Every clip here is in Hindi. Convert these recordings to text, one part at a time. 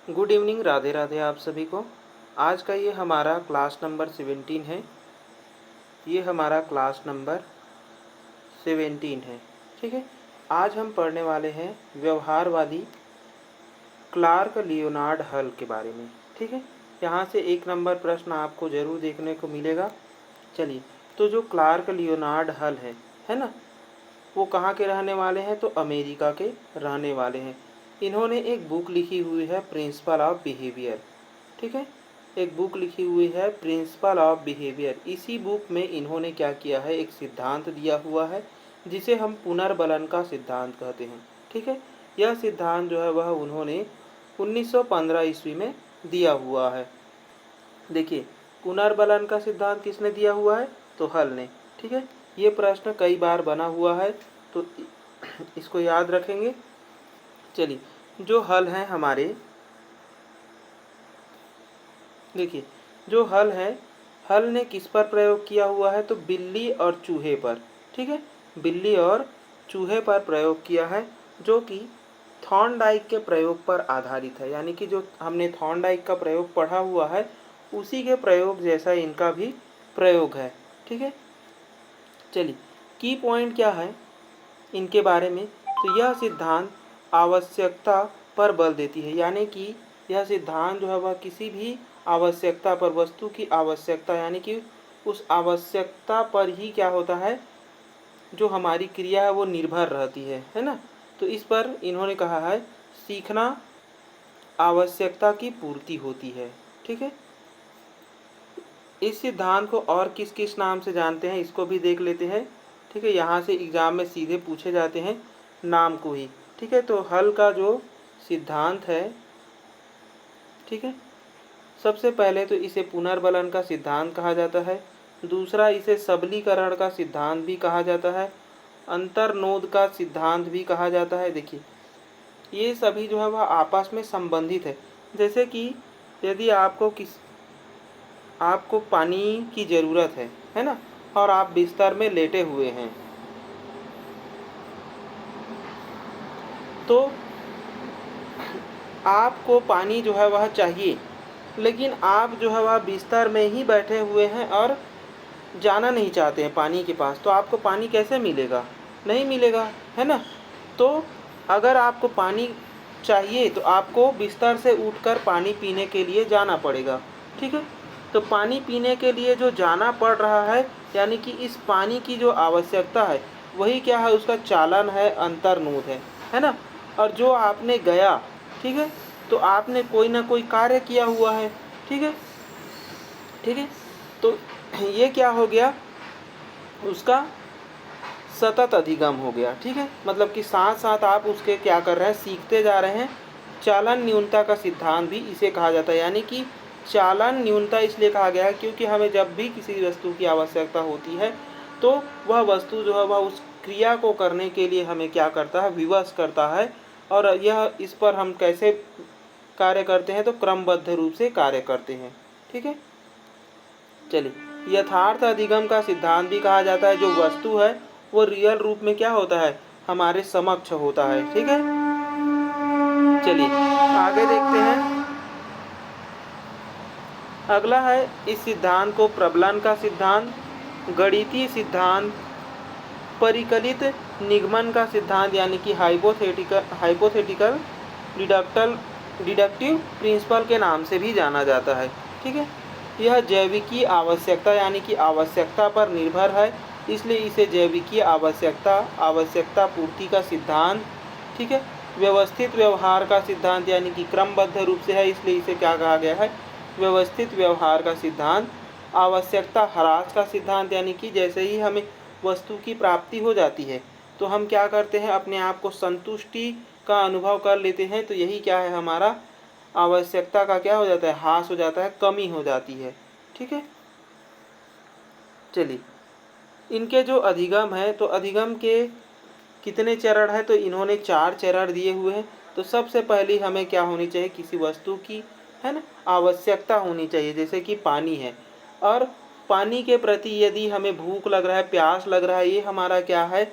गुड इवनिंग, राधे राधे आप सभी को। आज का ये हमारा क्लास नंबर 17 है। ये हमारा क्लास नंबर 17 है। ठीक है, आज हम पढ़ने वाले हैं व्यवहारवादी क्लार्क लियोनार्ड हल के बारे में। ठीक है, यहाँ से एक नंबर प्रश्न आपको ज़रूर देखने को मिलेगा। चलिए, तो जो क्लार्क लियोनार्ड हल है ना, वो कहाँ के रहने वाले हैं? तो अमेरिका के रहने वाले हैं। इन्होंने एक बुक लिखी हुई है प्रिंसिपल ऑफ बिहेवियर। ठीक है, एक बुक लिखी हुई है प्रिंसिपल ऑफ बिहेवियर। इसी बुक में इन्होंने क्या किया है, एक सिद्धांत दिया हुआ है जिसे हम पुनर्बलन का सिद्धांत कहते हैं। ठीक है, यह सिद्धांत जो है वह उन्होंने 1915 ईस्वी में दिया हुआ है। देखिए, पुनर्बलन का सिद्धांत किसने दिया हुआ है? तो हल ने। ठीक है, ये प्रश्न कई बार बना हुआ है तो इसको याद रखेंगे। चलिए, जो हल हैं हमारे, देखिए जो हल है, हल ने किस पर प्रयोग किया हुआ है? तो बिल्ली और चूहे पर। ठीक है, बिल्ली और चूहे पर प्रयोग किया है, जो कि थॉर्नडाइक के प्रयोग पर आधारित है। यानी कि जो हमने थॉर्नडाइक का प्रयोग पढ़ा हुआ है उसी के प्रयोग जैसा इनका भी प्रयोग है। ठीक है, चलिए, की पॉइंट क्या है इनके बारे में? तो यह सिद्धांत आवश्यकता पर बल देती है। यानी कि यह सिद्धांत जो है वह किसी भी आवश्यकता पर, वस्तु की आवश्यकता, यानी कि उस आवश्यकता पर ही क्या होता है, जो हमारी क्रिया है वो निर्भर रहती है ना। तो इस पर इन्होंने कहा है सीखना आवश्यकता की पूर्ति होती है। ठीक है, इस सिद्धांत को और किस किस नाम से जानते हैं इसको भी देख लेते हैं। ठीक है, यहाँ से एग्जाम में सीधे पूछे जाते हैं नाम को ही। ठीक है, तो हल का जो सिद्धांत है, ठीक है, सबसे पहले तो इसे पुनर्बलन का सिद्धांत कहा जाता है। दूसरा, इसे सबलीकरण का सिद्धांत भी कहा जाता है। अंतर्नोद का सिद्धांत भी कहा जाता है। देखिए, ये सभी जो है वह आपस में संबंधित है। जैसे कि यदि आपको पानी की ज़रूरत है ना, और आप बिस्तर में लेटे हुए हैं, तो आपको पानी जो है वह चाहिए, लेकिन आप जो है वह बिस्तर में ही बैठे हुए हैं और जाना नहीं चाहते हैं पानी के पास, तो आपको पानी कैसे मिलेगा? नहीं मिलेगा, है ना। तो अगर आपको पानी चाहिए तो आपको बिस्तर से उठकर पानी पीने के लिए जाना पड़ेगा। ठीक है, तो पानी पीने के लिए जो जाना पड़ रहा है, यानी कि इस पानी की जो आवश्यकता है वही क्या है, उसका चालन है, अंतर्नोद है ना। और जो आपने गया, ठीक है, तो आपने कोई ना कोई कार्य किया हुआ है। ठीक है, ठीक है, तो ये क्या हो गया, उसका सतत अधिगम हो गया। ठीक है, मतलब कि साथ साथ आप उसके क्या कर रहे हैं, सीखते जा रहे हैं। चालन न्यूनता का सिद्धांत भी इसे कहा जाता है। यानी कि चालन न्यूनता इसलिए कहा गया है क्योंकि हमें जब भी किसी वस्तु की आवश्यकता होती है तो वह वस्तु जो है वह उस क्रिया को करने के लिए हमें क्या करता है, विवश करता है। और यह इस पर हम कैसे कार्य करते हैं? तो क्रमबद्ध रूप से कार्य करते हैं। ठीक है, चलिए, यथार्थ अधिगम का सिद्धांत भी कहा जाता है। जो वस्तु है वो रियल रूप में क्या होता है, हमारे समक्ष होता है। ठीक है, चलिए आगे देखते हैं। अगला है इस सिद्धांत को प्रबलन का सिद्धांत, गणितीय सिद्धांत, परिकलित निगमन का सिद्धांत, यानी कि हाइपोथेटिकल डिडक्टिव प्रिंसिपल के नाम से भी जाना जाता है। ठीक है, यह जैविकी आवश्यकता, यानी कि आवश्यकता पर निर्भर है, इसलिए इसे जैविकी आवश्यकता पूर्ति का सिद्धांत। ठीक है, व्यवस्थित व्यवहार का सिद्धांत, यानी कि क्रमबद्ध रूप से है, इसलिए इसे क्या कहा गया है, व्यवस्थित व्यवहार का सिद्धांत। आवश्यकता ह्रास का सिद्धांत, यानी कि जैसे ही हमें वस्तु की प्राप्ति हो जाती है तो हम क्या करते हैं, अपने आप को संतुष्टि का अनुभव कर लेते हैं। तो यही क्या है, हमारा आवश्यकता का क्या हो जाता है, ह्रास हो जाता है, कमी हो जाती है। ठीक है, चलिए, इनके जो अधिगम है, तो अधिगम के कितने चरण है? तो इन्होंने 4 चरण दिए हुए हैं। तो सबसे पहली हमें क्या होनी चाहिए, किसी वस्तु की, है ना, आवश्यकता होनी चाहिए। जैसे कि पानी है, और पानी के प्रति यदि हमें भूख लग रहा है, प्यास लग रहा है, ये हमारा क्या है,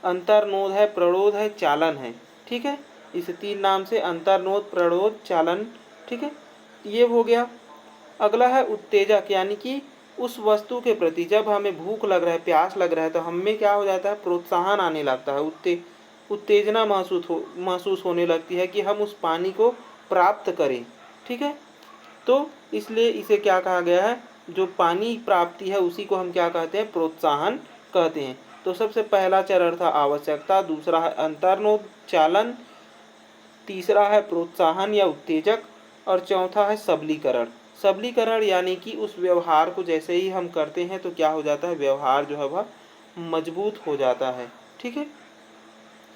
अंतर्नोद है, प्रणोद है, चालन है। ठीक है, इसे 3 नाम से अंतर्नोद, प्रणोद, चालन। ठीक है, ये हो गया। अगला है उत्तेजक, यानी कि उस वस्तु के प्रति जब हमें भूख लग रहा है, प्यास लग रहा है, तो हमें क्या हो जाता है, प्रोत्साहन आने लगता है, उत्तेजना महसूस होने लगती है कि हम उस पानी को प्राप्त करें। ठीक है, तो इसलिए इसे क्या कहा गया है, जो पानी प्राप्ति है उसी को हम क्या कहते हैं, प्रोत्साहन कहते हैं। तो सबसे पहला चरण था आवश्यकता, दूसरा है अंतर्नोद, चालन, तीसरा है प्रोत्साहन या उत्तेजक, और चौथा है सबलीकरण। सबलीकरण यानी कि उस व्यवहार को जैसे ही हम करते हैं तो क्या हो जाता है, व्यवहार जो है वह मजबूत हो जाता है। ठीक है,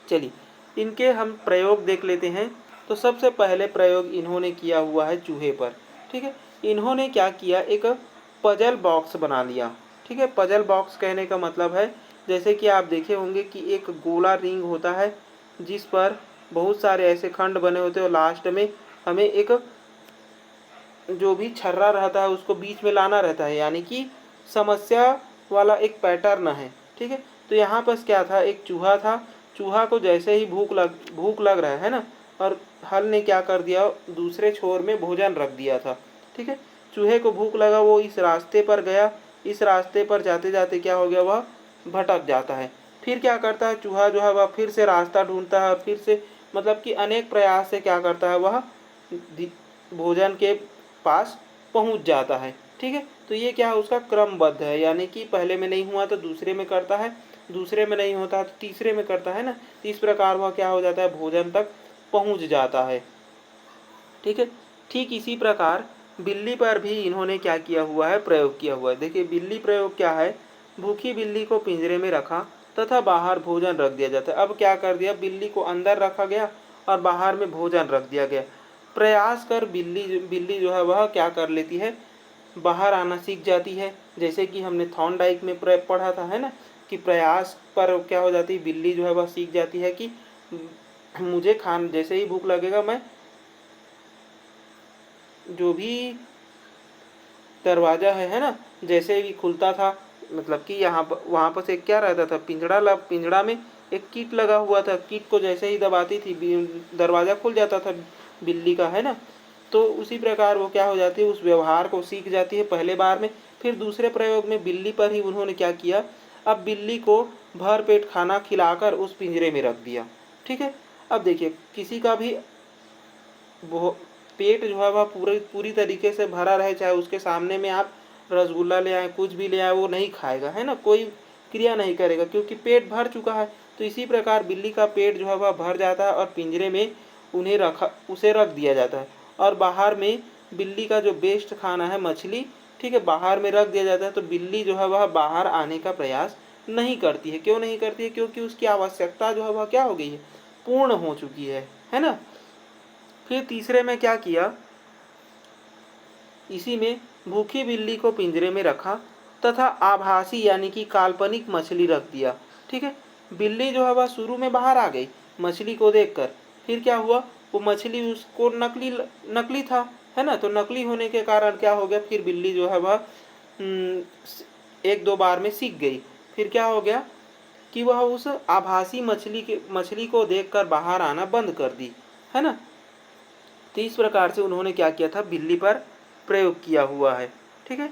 चलिए इनके हम प्रयोग देख लेते हैं। तो सबसे पहले प्रयोग इन्होंने किया हुआ है चूहे पर। ठीक है, इन्होंने क्या किया, एक पजल बॉक्स बना लिया। ठीक है, पजल बॉक्स कहने का मतलब है, जैसे कि आप देखे होंगे कि एक गोला रिंग होता है जिस पर बहुत सारे ऐसे खंड बने होते हैं और लास्ट में हमें एक जो भी छर्रा रहता है उसको बीच में लाना रहता है, यानी कि समस्या वाला एक पैटर्न है। ठीक है, तो यहाँ पर क्या था, एक चूहा था। चूहा को जैसे ही भूख लग रहा है ना, और हल ने क्या कर दिया, दूसरे छोर में भोजन रख दिया था। ठीक है, चूहे को भूख लगा, वो इस रास्ते पर गया, इस रास्ते पर जाते जाते क्या हो गया, वह भटक जाता है। फिर क्या करता है चूहा जो है वह फिर से रास्ता ढूंढता है, फिर से मतलब कि अनेक प्रयास से क्या करता है, वह भोजन के पास पहुंच जाता है। ठीक है, तो ये क्या है, उसका क्रमबद्ध है, यानी कि पहले में नहीं हुआ तो दूसरे में करता है, दूसरे में नहीं होता तो तीसरे में करता है ना, तो इस प्रकार वह क्या हो जाता है, भोजन तक पहुंच जाता है। ठीक है, ठीक इसी प्रकार बिल्ली पर भी इन्होंने क्या किया हुआ है, प्रयोग किया हुआ है। देखिए बिल्ली प्रयोग क्या है, भूखी बिल्ली को पिंजरे में रखा तथा बाहर भोजन रख दिया जाता है। अब क्या कर दिया, बिल्ली को अंदर रखा गया और बाहर में भोजन रख दिया गया। प्रयास कर बिल्ली जो है वह क्या कर लेती है, बाहर आना सीख जाती है। जैसे कि हमने थॉर्नडाइक में पढ़ा था, है ना, कि प्रयास पर क्या हो जाती है, बिल्ली जो है वह सीख जाती है कि मुझे जैसे ही भूख लगेगा, मैं जो भी दरवाज़ा है ना, जैसे भी खुलता था, मतलब कि वहाँ पर से क्या रहता था, पिंजड़ा में एक कीट लगा हुआ था, कीट को जैसे ही दबाती थी दरवाज़ा खुल जाता था बिल्ली का, है ना। तो उसी प्रकार वो क्या हो जाती है, उस व्यवहार को सीख जाती है पहले बार में। फिर दूसरे प्रयोग में बिल्ली पर ही उन्होंने क्या किया, अब बिल्ली को भर पेट खाना खिलाकर उस पिंजरे में रख दिया। ठीक है, अब देखिए किसी का भी पेट जो है वह पूरी तरीके से भरा रहे, चाहे उसके सामने में आप रसगुल्ला ले आए, कुछ भी ले आए, वो नहीं खाएगा, है ना, कोई क्रिया नहीं करेगा क्योंकि पेट भर चुका है। तो इसी प्रकार बिल्ली का पेट जो है वह भर जाता है और पिंजरे में उसे रख दिया जाता है। और बाहर में बिल्ली का जो बेस्ट खाना है मछली, ठीक है, बाहर में रख दिया जाता है। तो बिल्ली जो है वह बाहर आने का प्रयास नहीं करती है। क्यों नहीं करती है, क्योंकि उसकी आवश्यकता जो है वह क्या हो गई है, पूर्ण हो चुकी है ना। फिर तीसरे में क्या किया, इसी में भूखी बिल्ली को पिंजरे में रखा तथा आभासी यानी कि काल्पनिक मछली रख दिया। ठीक है, बिल्ली जो है वह शुरू में बाहर आ गई मछली को देखकर। फिर क्या हुआ, वो मछली उसको नकली था, है ना, तो नकली होने के कारण क्या हो गया, फिर बिल्ली जो है वह एक दो बार में सीख गई। फिर क्या हो गया कि वह उस आभासी मछली को देखकर बाहर आना बंद कर दी, है ना। तो इस प्रकार से उन्होंने क्या किया था, बिल्ली पर प्रयोग किया हुआ है। ठीक है,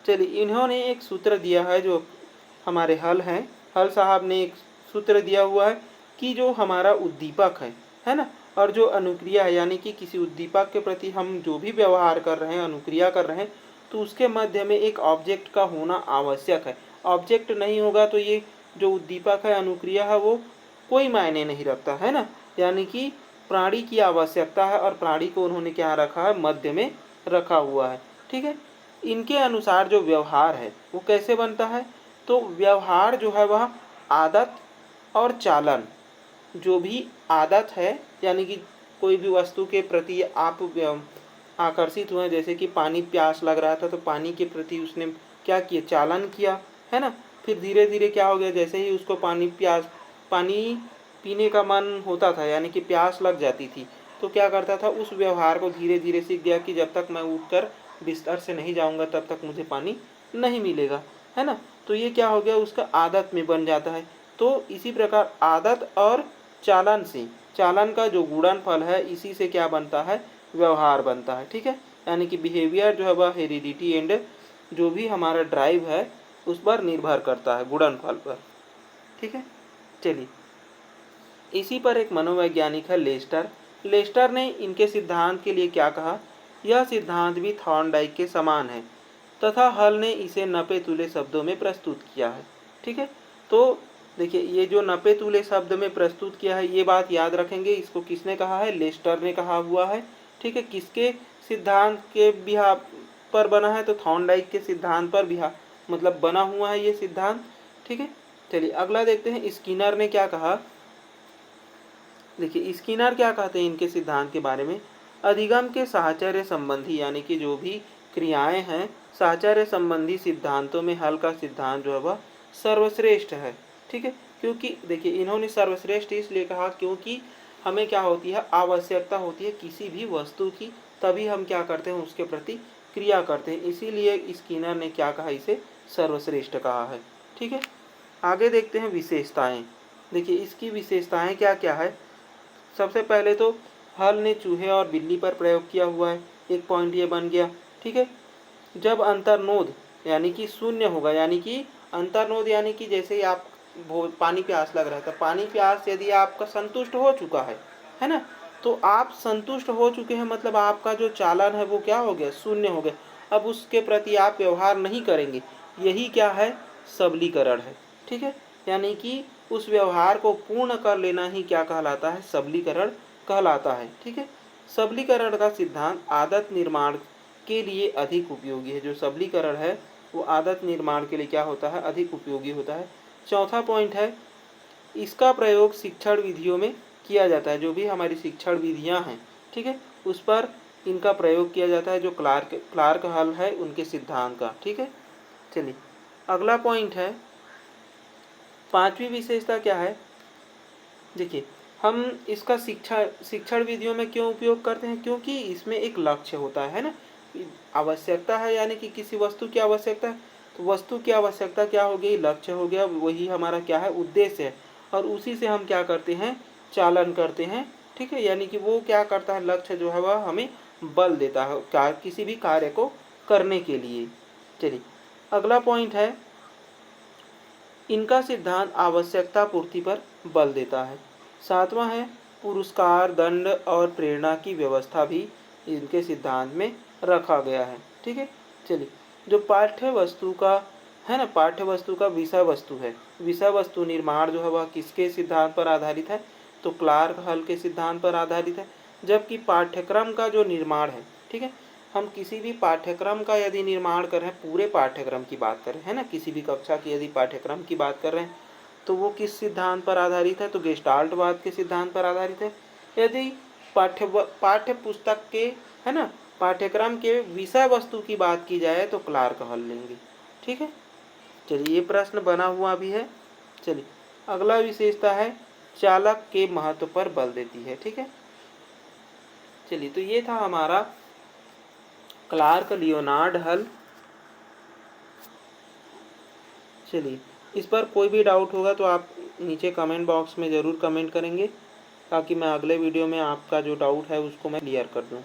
चलिए इन्होंने एक सूत्र दिया है, जो हमारे हल हैं, हल साहब ने एक सूत्र दिया हुआ है कि जो हमारा उद्दीपक है ना, और जो अनुक्रिया है, यानी कि किसी उद्दीपक के प्रति हम जो भी व्यवहार कर रहे हैं, अनुक्रिया कर रहे हैं, तो उसके मध्य में एक ऑब्जेक्ट का होना आवश्यक है। ऑब्जेक्ट नहीं होगा तो ये जो उद्दीपक है, अनुक्रिया है, वो कोई मायने नहीं रखता, है ना। यानी कि प्राणी की आवश्यकता है और प्राणी को उन्होंने क्या रखा है, मध्य में रखा हुआ है। ठीक है, इनके अनुसार जो व्यवहार है वो कैसे बनता है, तो व्यवहार जो है वह आदत और चालन, जो भी आदत है यानी कि कोई भी वस्तु के प्रति आप आकर्षित हुए, जैसे कि पानी प्यास लग रहा था तो पानी के प्रति उसने क्या किया, चालन किया, है ना। फिर धीरे धीरे क्या हो गया, जैसे ही उसको पानी पीने का मन होता था, यानी कि प्यास लग जाती थी, तो क्या करता था, उस व्यवहार को धीरे धीरे सीख गया कि जब तक मैं उठकर बिस्तर से नहीं जाऊंगा तब तक मुझे पानी नहीं मिलेगा, है ना। तो ये क्या हो गया, उसका आदत में बन जाता है। तो इसी प्रकार आदत और चालन से चालन का जो गुणनफल है इसी से क्या बनता है, व्यवहार बनता है। ठीक है, यानी कि बिहेवियर जो है वह हेरिडिटी एंड जो भी हमारा ड्राइव है उस पर निर्भर करता है, गुणनफल पर। ठीक है, चलिए इसी पर एक मनोवैज्ञानिक है लेस्टर। लेस्टर ने इनके सिद्धांत के लिए क्या कहा, यह सिद्धांत भी थॉर्नडाइक के समान है तथा हल ने इसे नपे तुले शब्दों में प्रस्तुत किया है। ठीक है, तो देखिए ये जो नपे तुले शब्द में प्रस्तुत किया है ये बात याद रखेंगे, इसको किसने कहा है, लेस्टर ने कहा हुआ है। ठीक है, किसके सिद्धांत के बिहा पर बना है, तो थॉर्नडाइक के सिद्धांत पर बिहा मतलब बना हुआ है ये सिद्धांत। ठीक है, चलिए अगला देखते हैं स्किनर ने क्या कहा। देखिए स्किनर क्या कहते हैं इनके सिद्धांत के बारे में, अधिगम के साहचर्य संबंधी यानी कि जो भी क्रियाएं हैं साहचर्य संबंधी सिद्धांतों में हल का सिद्धांत जो है वह सर्वश्रेष्ठ है। ठीक है, क्योंकि देखिए इन्होंने सर्वश्रेष्ठ इसलिए कहा क्योंकि हमें क्या होती है, आवश्यकता होती है किसी भी वस्तु की, तभी हम क्या करते हैं उसके प्रति क्रिया करते हैं, इसीलिए स्किनर ने क्या कहा, इसे सर्वश्रेष्ठ कहा है। ठीक है, आगे देखते हैं विशेषताएं। देखिए इसकी विशेषताएं क्या क्या है। सबसे पहले तो हल ने चूहे और बिल्ली पर प्रयोग किया हुआ है, एक पॉइंट ये बन गया। ठीक है, जब अंतर्नोद यानी कि शून्य होगा, यानी कि अंतर्नोद यानी कि जैसे ही आप पानी प्यास लग रहा है तो पानी प्यास यदि आपका संतुष्ट हो चुका है ना, तो आप संतुष्ट हो चुके हैं मतलब आपका जो चालन है वो क्या हो गया, शून्य हो गया। अब उसके प्रति आप व्यवहार नहीं करेंगे, यही क्या है, सबलीकरण है। ठीक है, यानी कि उस व्यवहार को पूर्ण कर लेना ही क्या कहलाता है, सबलीकरण कहलाता है। ठीक है, सबलीकरण का सिद्धांत आदत निर्माण के लिए अधिक उपयोगी है। जो सबलीकरण है वो आदत निर्माण के लिए क्या होता है, अधिक उपयोगी होता है। चौथा पॉइंट है, इसका प्रयोग शिक्षण विधियों में किया जाता है। जो भी हमारी शिक्षण विधियां हैं, ठीक है, उस पर इनका प्रयोग किया जाता है, जो क्लार्क हल है उनके सिद्धांत का। ठीक है, चलिए अगला पॉइंट है, पांचवी विशेषता क्या है। देखिए हम इसका शिक्षण विधियों में क्यों उपयोग करते हैं, क्योंकि इसमें एक लक्ष्य होता है ना, आवश्यकता है यानी कि किसी वस्तु की आवश्यकता है, तो वस्तु की आवश्यकता क्या हो गई, लक्ष्य हो गया, वही हमारा क्या है, उद्देश्य है, और उसी से हम क्या करते हैं, चालन करते हैं। ठीक है, यानी कि वो क्या करता है, लक्ष्य जो है वह हमें बल देता है किसी भी कार्य को करने के लिए। चलिए अगला पॉइंट है, इनका सिद्धांत आवश्यकता पूर्ति पर बल देता है। सातवां है, पुरस्कार दंड और प्रेरणा की व्यवस्था भी इनके सिद्धांत में रखा गया है। ठीक है, चलिए जो पाठ्य वस्तु का है ना, पाठ्य वस्तु का विषय वस्तु है, विषय वस्तु निर्माण जो है वह किसके सिद्धांत पर आधारित है, तो क्लार्क हल के सिद्धांत पर आधारित है। जबकि पाठ्यक्रम का जो निर्माण है, ठीक है, हम किसी भी पाठ्यक्रम का यदि निर्माण कर रहे हैं, पूरे पाठ्यक्रम की बात करें है ना, किसी भी कक्षा की यदि पाठ्यक्रम की बात कर रहे हैं तो वो किस सिद्धांत पर आधारित है, तो गेस्टाल्टवाद के सिद्धांत पर आधारित है। यदि पाठ्य पुस्तक के है ना, पाठ्यक्रम के विषय वस्तु की बात की जाए तो क्लार्क हल लेंगे। ठीक है, चलिए ये प्रश्न बना हुआ भी है। चलिए अगला विशेषता है, चालक के महत्व पर बल देती है। ठीक है, चलिए तो ये था हमारा क्लार्क लियोनार्ड हल। चलिए इस पर कोई भी डाउट होगा तो आप नीचे कमेंट बॉक्स में ज़रूर कमेंट करेंगे, ताकि मैं अगले वीडियो में आपका जो डाउट है उसको मैं क्लियर कर दूं।